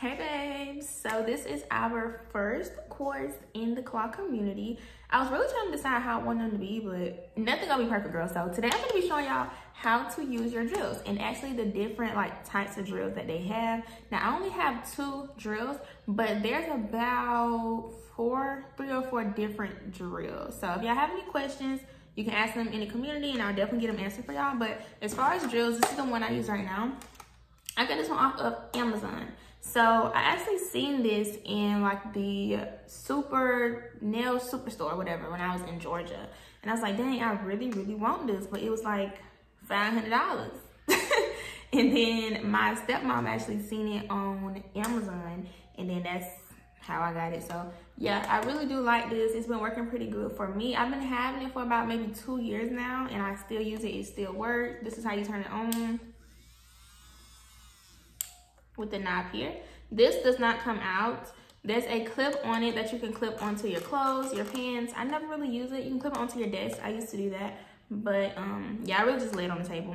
Hey babes, so this is our first course in the claw community. I was really trying to decide how I want them to be, but nothing gonna be perfect, girl. So today I'm gonna be showing y'all how to use your drills and actually the different types of drills that they have. Now I only have 2 drills, but there's about 3 or 4 different drills. So if y'all have any questions, you can ask them in the community and I'll definitely get them answered for y'all. But as far as drills, this is the one I use right now. I got this one off of Amazon. So I actually seen this in the Super Nail Superstore, whatever, when I was in Georgia. And I was like, dang, I really, really want this. But it was like $500. And then my stepmom actually seen it on Amazon. And then that's how I got it. So yeah, I really do like this. It's been working pretty good for me. I've been having it for about maybe 2 years now. And I still use it. It still works. This is how you turn it on. With the knob here. This does not come out. There's a clip on it that you can clip onto your clothes, your pants. I never really use it. You can clip it onto your desk. I used to do that. But yeah, I really just lay it on the table.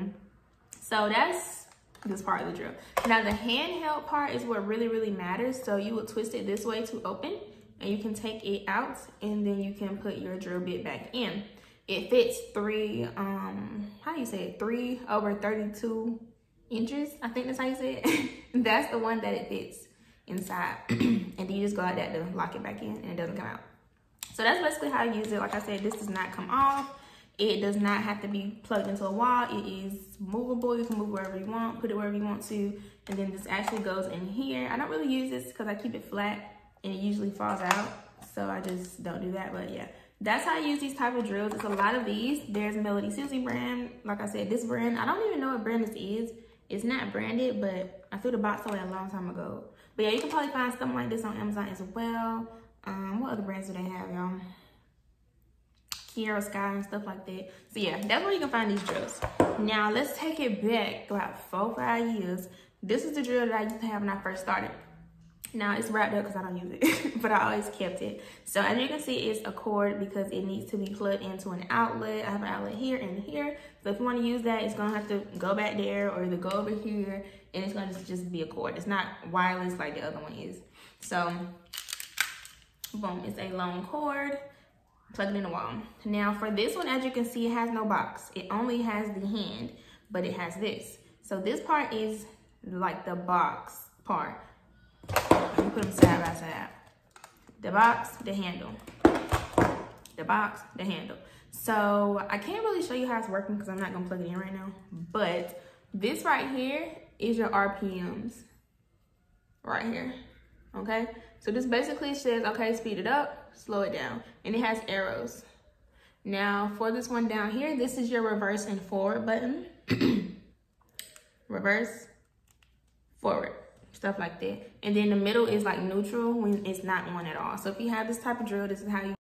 So that's this part of the drill. Now the handheld part is what really, really matters. So you would twist it this way to open and you can take it out and then you can put your drill bit back in. It fits 3 over 32 inches, I think that's how you say it. That's the one that it fits inside. And then you just go like that to lock it back in and it doesn't come out. So that's basically how I use it. Like I said, this does not come off. It does not have to be plugged into a wall. It is movable. You can move wherever you want, put it wherever you want to. And then this actually goes in here. I don't really use this because I keep it flat and it usually falls out. So I just don't do that, but yeah. That's how I use these type of drills. It's a lot of these. There's Melody Susie brand. Like I said, this brand, I don't even know what brand this is. It's not branded, but I threw the box away a long time ago. But yeah, you can probably find something like this on Amazon as well. What other brands do they have, y'all? Kiara Sky and stuff like that. So yeah, that's where you can find these drills. Now let's take it back about 4 or 5 years. This is the drill that I used to have when I first started. Now it's wrapped up because I don't use it, but I always kept it. So as you can see, it's a cord because it needs to be plugged into an outlet. I have an outlet here and here. So if you want to use that, it's gonna have to go back there or either go over here, and it's gonna just be a cord. It's not wireless like the other one is. So boom, it's a long cord. Plug it in the wall. Now for this one, as you can see, it has no box. It only has the hand, but it has this. So this part is like the box part. Let me put them side by side. The box, the handle. The box, the handle. So I can't really show you how it's working because I'm not gonna plug it in right now. But this right here is your RPMs. Right here. Okay? So this basically says, okay, speed it up, slow it down. And it has arrows. Now for this one down here, this is your reverse and forward button. Reverse, forward. Stuff like that. And then the middle is like neutral when it's not on at all. So if you have this type of drill, this is how you